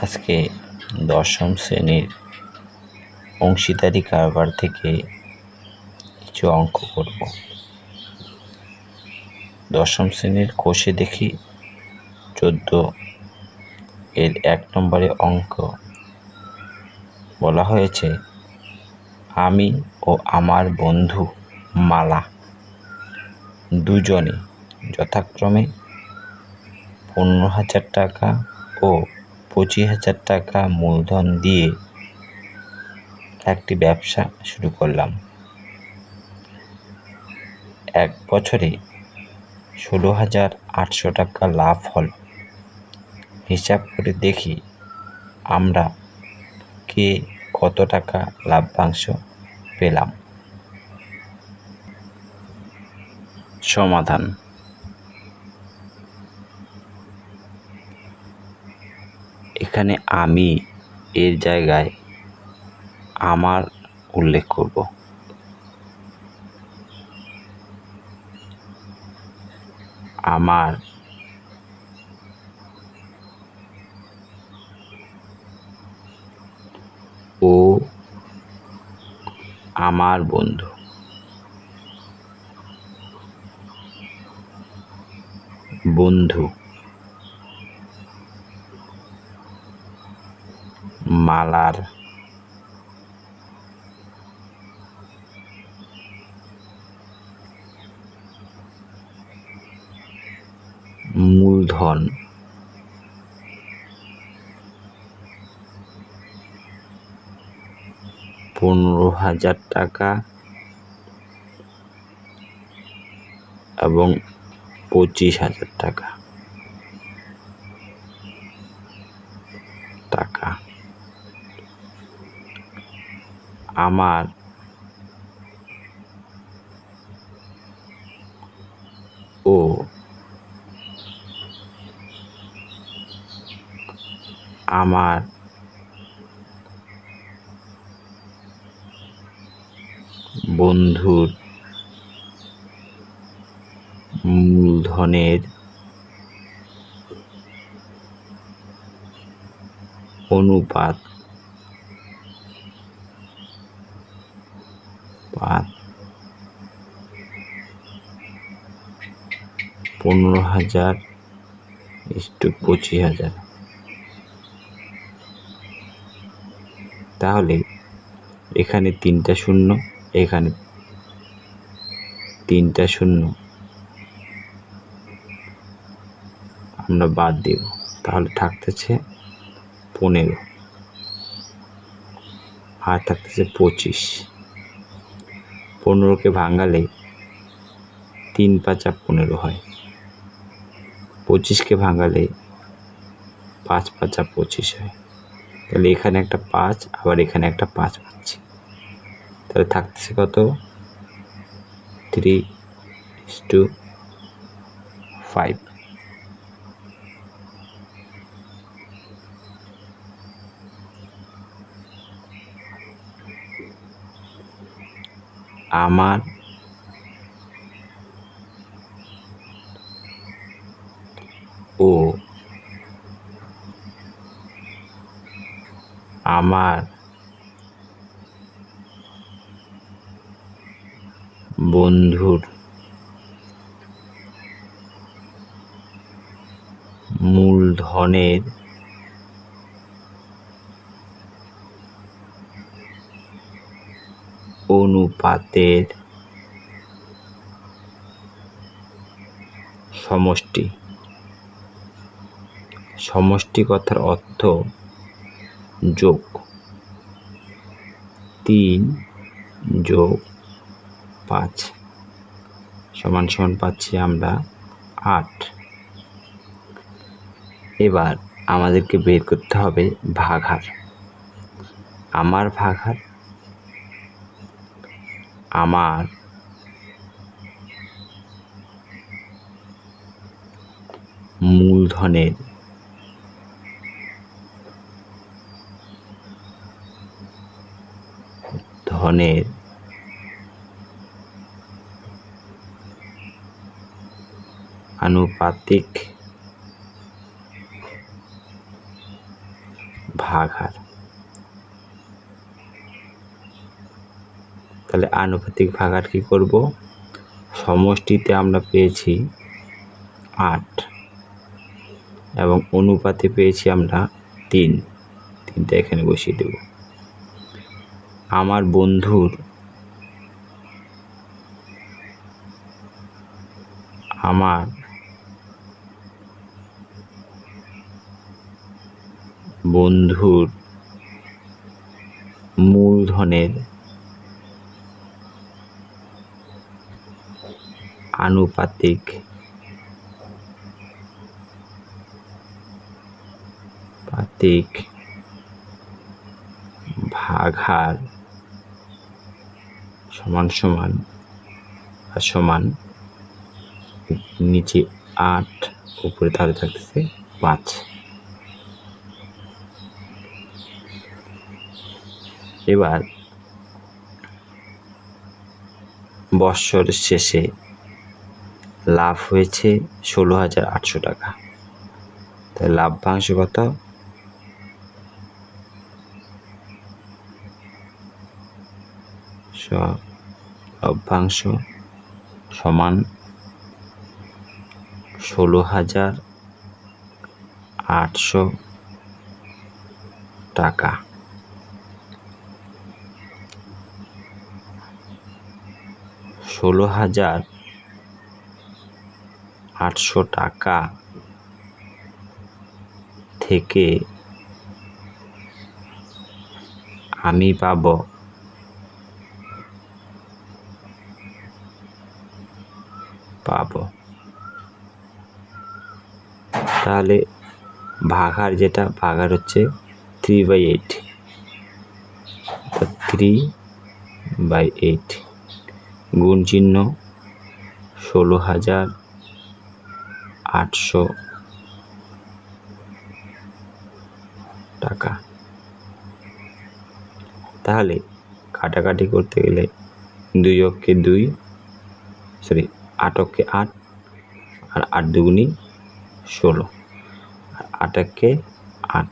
আজকে দশম শ্রেণীর অংশীদারি কারবার থেকে কিছু অঙ্ক করব। দশম শ্রেণীর কোষে দেখি 14 এর 1 নম্বরে অঙ্ক বলা হয়েছে, আমি ও আমার বন্ধু মালা দুজনে যথাক্রমে 15,000 টাকা ও 25,000 টাকা মূলধন দিয়ে একটি ব্যবসা শুরু করলাম। 1 বছরে 16,800 টাকা লাভ হল। হিসাব করে দেখি আমরা কে কত টাকা লাভ্যাংশ পেলাম। সমাধান: এখানে আমি এর জায়গায় আমার উল্লেখ করব। আমার ও আমার বন্ধু মালার মূলধন 15,000 টাকা এবং 25,000 টাকা। আমার ও আমার বন্ধুর মূলধনের অনুপাত 15,000:25,000। তাহলে এখানে 3টা শূন্য, এখানে 3টা শূন্য আমরা বাদ দেব। তাহলে থাকতেছে 15 আর থাকতেছে 25। 15কে ভাঙালে 3 5 15 হয়। 25কে ভাঙালে 5 5 25 হয়। তাহলে এখানে একটা 5, আবার এখানে একটা 5 পাচ্ছি। তাহলে থাকতেছে কত? 3:5। আমার ও আমার বন্ধুর মূলধনের অনুপাতের সমষ্টি। সমষ্টি কথার অর্থ যোগ। 3 যোগ 5 সমান পাচ্ছি আমরা 8। এবার আমাদেরকে বের করতে হবে ভাগাহার। আমার ভাগাহার, আমার মূলধনের আনুপাতিক তাহলে আনুপাতিক ভাগার কি করব, সমষ্টিতে আমরা পেয়েছি 8 এবং অনুপাতে পেয়েছি আমরা 3টা এখানে বসিয়ে দেব। আমার বন্ধুর মূলধনের আনুপাতিক ভাগার সমান নিচে 8 উপরে তাহলে থাকতেছে 5। এবার বৎসরের শেষে লাভ হয়েছে 16,800 টাকা। তাহলে লাভ্যাংশ কত, লভ্যাংশ সমান 16,800 টাকা। 16,800 টাকা থেকে আমি পাবো তাহলে ভাগার হচ্ছে 3/8, 3/8 গুণ চিহ্ন 16,800 টাকা। তাহলে কাটাকাটি করতে গেলে 2 অক্ষে 2, 8 অক্ষে 8 আর 8 দুগুণী 16 আর 8 একে 8,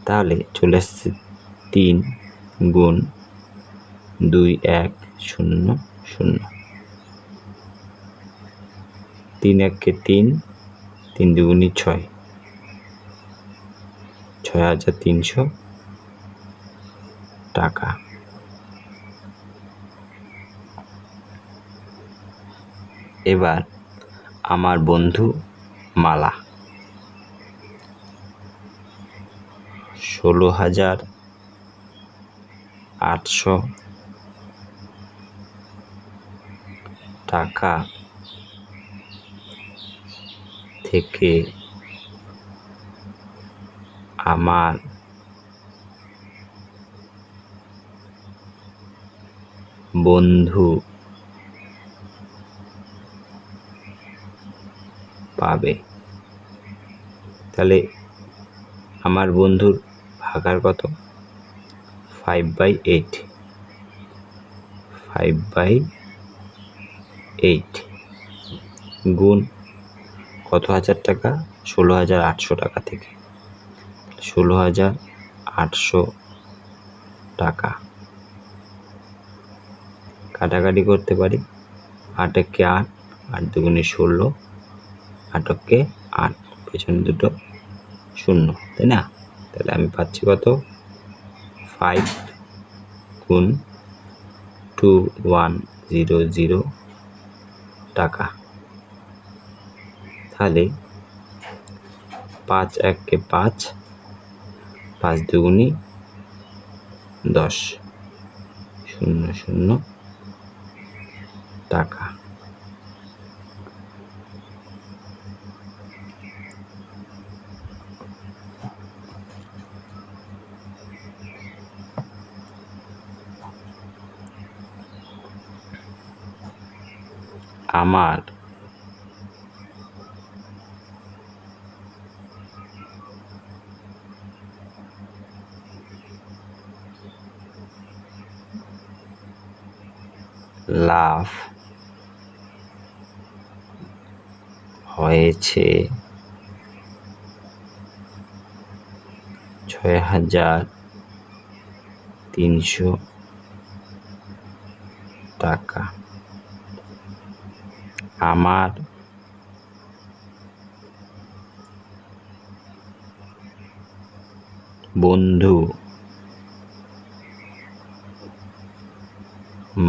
তাহলে চলে আসছে 3 গুণ 2 1 0 0, 3 একে 3, 3 দুগুণী 6, 6,300 টাকা। এবার আমার বন্ধু মালা 16,800 টাকা থেকে আমার বন্ধু পাবে। তাহলে আমার বন্ধুর ভাগার কত, 5/8 গুণ কত হাজার টাকা, 16,800 টাকা থেকে 16,800 টাকা। কাটাকাটি করতে পারি, 8 একে 8, 8 দুগুণে 16, 8 একে 8, পেছনে দুটো 0, তাই না? তাহলে আমি পাচ্ছি কত, 5 গুণ 2100 টাকা। তাহলে 5 একে 5, 5 দুগুণী 10, 00 টাকা। আমার লাভ হয়েছে 6,300 টাকা। আমার বন্ধু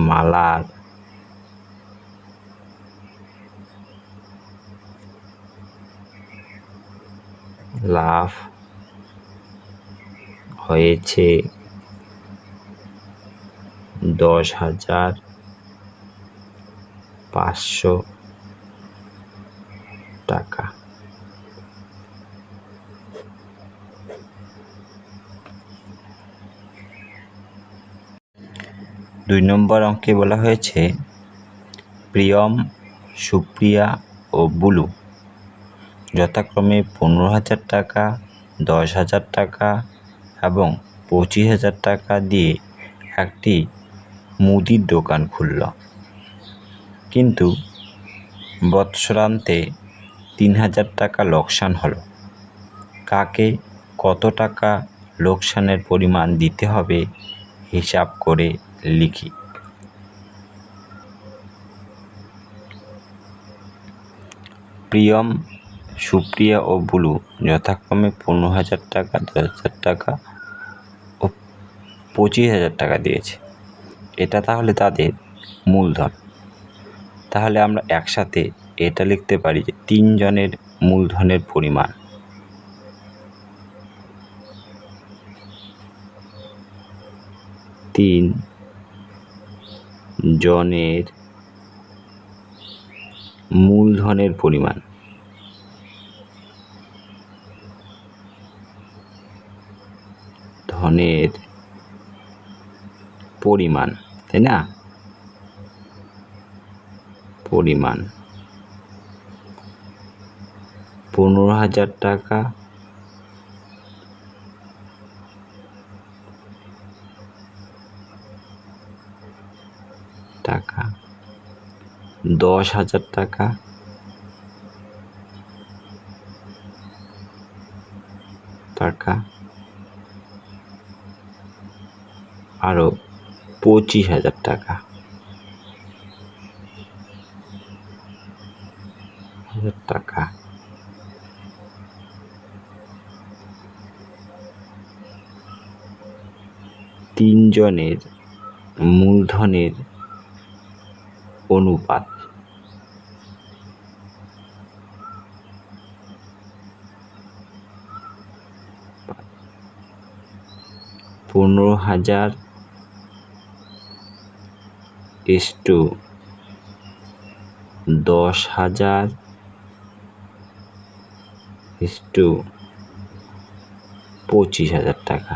মালার লাভ হয়েছে 10,500 টাকা। 2 নম্বর অঙ্কে বলা হয়েছে প্রিয়ম, সুপ্রিয়া ও বুলু যথাক্রমে 15,000 টাকা, 10,000 টাকা এবং 25,000 টাকা দিয়ে একটি মুদির দোকান খুলল, কিন্তু বৎসরান্তে 3,000 টাকা লোকসান হলো। কাকে কত টাকা লোকসানের পরিমাণ দিতে হবে হিসাব করে লিখি। প্রিয়ম, সুপ্রিয়া ও বুলু যথাক্রমে 15,000 টাকা, 10,000 টাকা ও 25,000 টাকা দিয়েছে। এটা তাহলে তাদের মূলধন। তাহলে আমরা একসাথে এটা লিখতে পারি যে 3 জনের মূলধনের পরিমাণ। 3 জনের মূলধনের পরিমাণ। ধনের পরিমাণ, তাই না? পরিমাণ 15,000 টাকা, টাকা 10,000 টাকা, টাকা আরো 25,000 টাকা, টাকা। তিন জনের মূলধনের অনুপাত। 15,000 ইস্টু 10,000 ইস্টু 25,000 টাকা,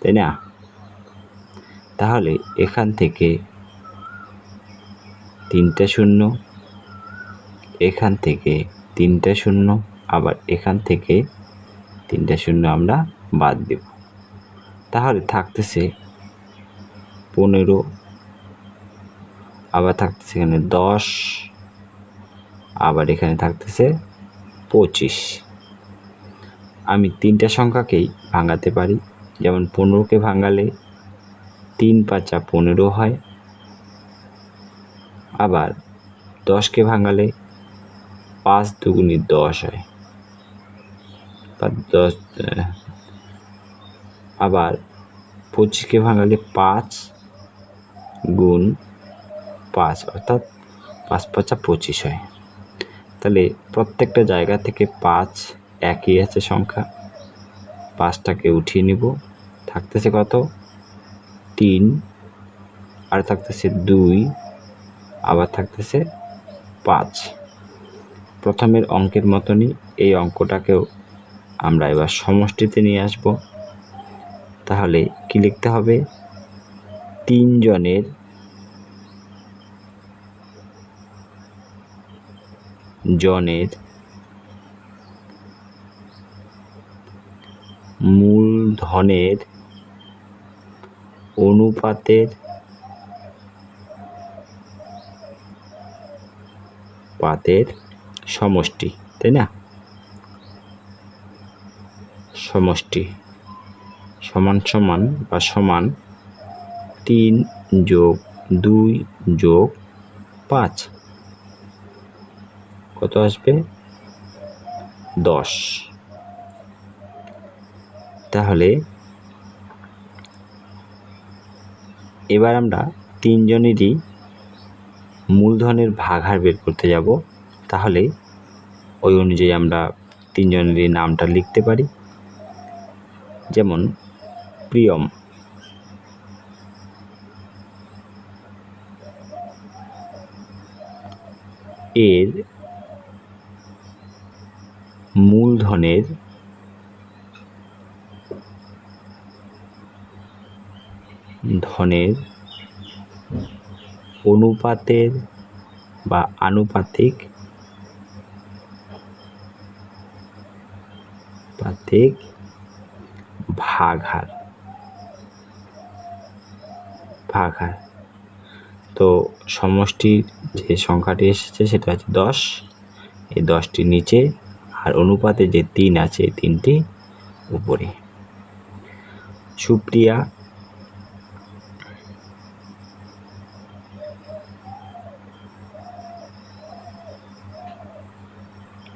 তাই না? তাহলে এখান থেকে 3টা শূন্য, এখান থেকে 3টা শূন্য, আবার এখান থেকে 3টা শূন্য আমরা বাদ দেব। তাহলে থাকতেছে 15, আবার থাকতেছে এখানে 10, আবার এখানে থাকতেছে 25। আমি 3টা সংখ্যাকেই ভাঙাতে পারি। যেমন 15কে ভাঙালে 3 5 15 হয়, আবার 10কে ভাঙালে 5 2 10 হয়, 10, আবার 25কে ভাঙালে 5 গুণ 5 অর্থাৎ 5 5 25 হয়। তাহলে প্রত্যেকটা জায়গা থেকে 5 একই আছে সংখ্যা, 5টাকে উঠিয়ে নিব, থাকতেছে কত? 3, আর থাকতেছে 2, আবার থাকতেছে 5। প্রথমের অঙ্কের মতনই এই অঙ্কটাকেও আমরা এবার সমষ্টিতে নিয়ে আসব। তাহলে কি লিখতে হবে? 3 জনের মূলধনের অনুপাতের সমষ্টি, তাই না? সমষ্টি সমান সমান বা সমান 3 যোগ 2 যোগ 5 কত আসবে? 10। তাহলে এবার আমরা তিনজনেরই মূলধনের ভাগাহার বের করতে যাব। তাহলে ওই অনুযায়ী আমরা তিনজনেরই নামটা লিখতে পারি। যেমন প্রিয়ম, এর মূলধনের অনুপাতের বা আনুপাতিক ভাগহার। তো সমষ্টির যে সংখ্যাটি এসেছে সেটা হচ্ছে 10। এই 10টি নিচে আর অনুপাতে যে 3 আছে এই 3টি উপরে।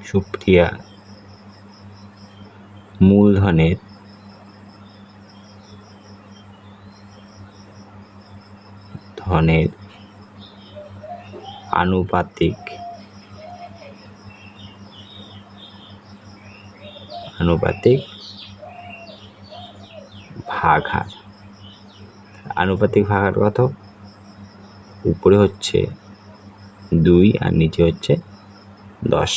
সুপ্রিয়া মূলধনের আনুপাতিক ভাগহার। আনুপাতিক ভাগহার কত? উপরে হচ্ছে 2 আর নিচে হচ্ছে 10।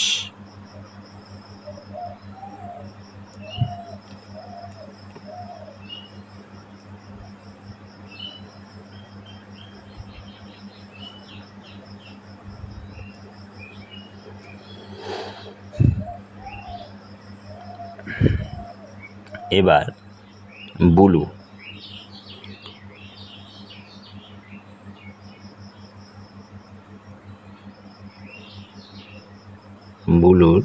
এবার বুলুর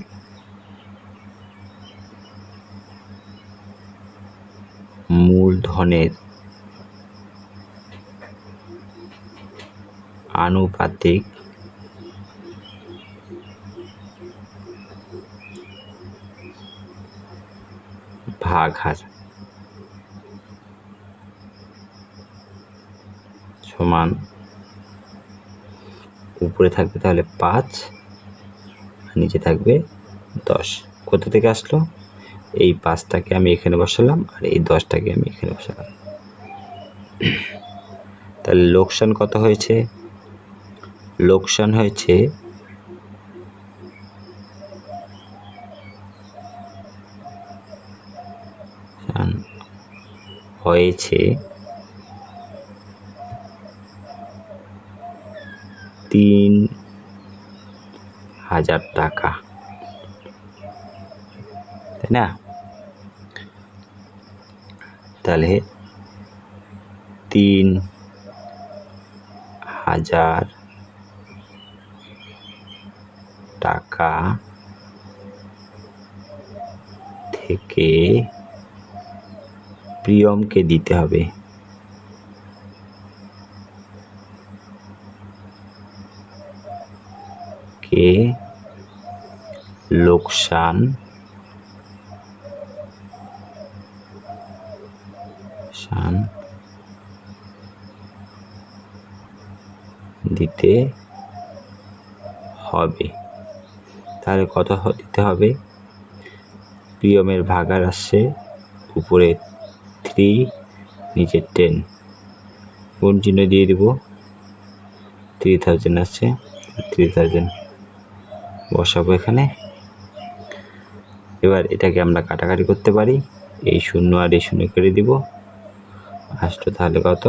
মূলধনের আনুপাতিক ভাগহার সমান, উপরে থাকবে তাহলে 5 আর নিচে থাকবে 10। কোথা থেকে আসলো? এই 5টাকে আমি এখানে বসালাম আর এই 10টাকে আমি এখানে বসালাম। তাহলে লোকসান কত হয়েছে? লোকসান হয়েছে 3,000 টাকা, তাই না? তাহলে 3,000 টাকা থেকে প্রিয়মকে দিতে হবে লোকসান দিতে হবে। তাহলে কত দিতে হবে? প্রিয়মের ভাগাহার আসছে উপরে 3 নিচে 10, গুণ চিহ্ন দিয়ে দিব। 3000 আসছে, 3000 বসাবো এখানে। এবার এটাকে আমরা কাটাকাটি করতে পারি, এই 0 আর এই 0 কেটে দিব। আসলো তাহলে কত?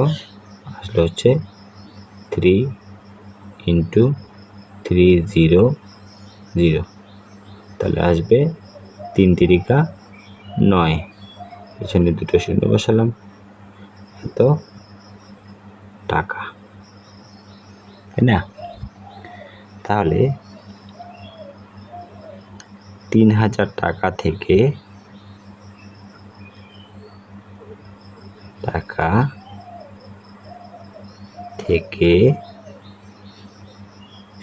আসলো হচ্ছে 3 × 300, তাহলে আসবে 3 × 9, এখানে 2টো 0 বসালাম, এত টাকা, তাই না? তাহলে 3,000 টাকা থেকে টাকাকে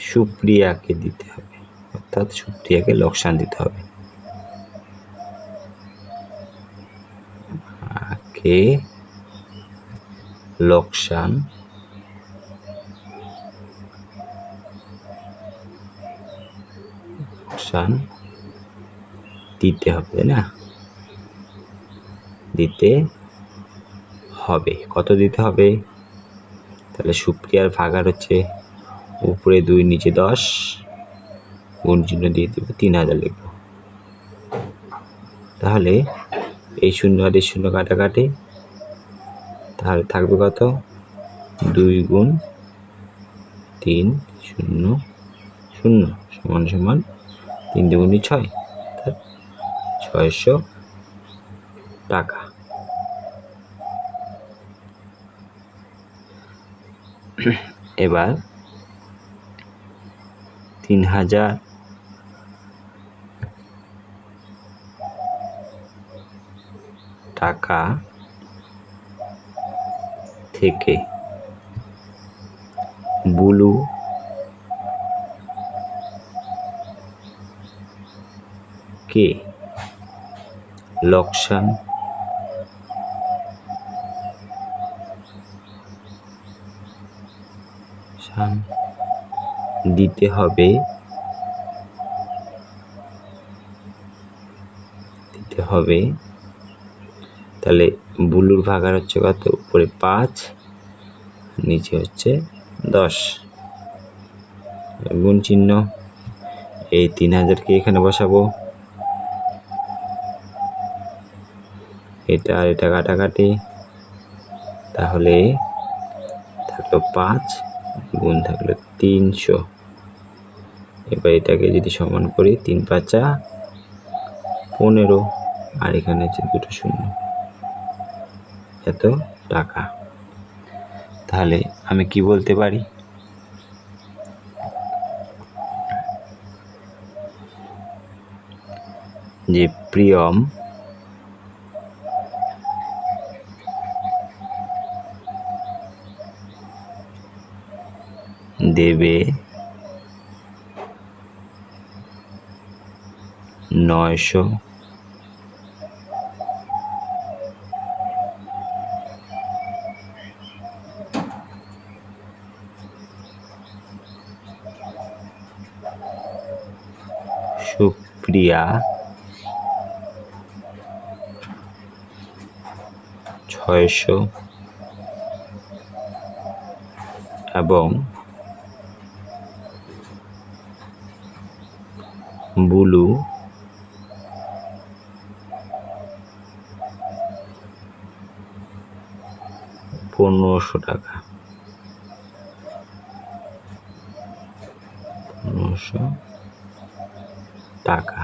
সুপ্রিয়াকে দিতে হবে, অর্থাৎ সুপ্রিয়াকে লোকসান দিতে হবে। কে লোকসান দিতে হবে, তাই না? দিতে হবে। কত দিতে হবে? তাহলে সুপ্রিয়ার ভাগার হচ্ছে উপরে 2 নিচে 10, গুণ চিহ্ন দিয়ে দেবো, 3000 লিখবো। তাহলে এই শূন্য আর এই শূন্য কাটাকাটি, তাহলে থাকবে কত? 2 গুণ 3 0 0 সমান সমান 3 দুগুণে 6, 600 টাকা। এবার 3000 টাকা থেকে বুলু কে লোকসান দিতে হবে, তাহলে বুলুর ভাগার হচ্ছে কত? উপরে 5, নিচে হচ্ছে 10, গুণ চিহ্ন। এই 3000কে এখানে বসাবো, এটা আর এটা কাটাকাটি, তাহলে থাকলো 5 গুণ থাকলো 300। এবার এটাকে যদি সমান করি, 3 5 15, আর এখানে হচ্ছে 2 শূন্য, এত টাকা। তাহলে আমি কি বলতে পারি? যে প্রিয়ম দেবে 900 সুপ্রিয়া 600 এবং বুলু 1500 টাকা। 1500 টাকা।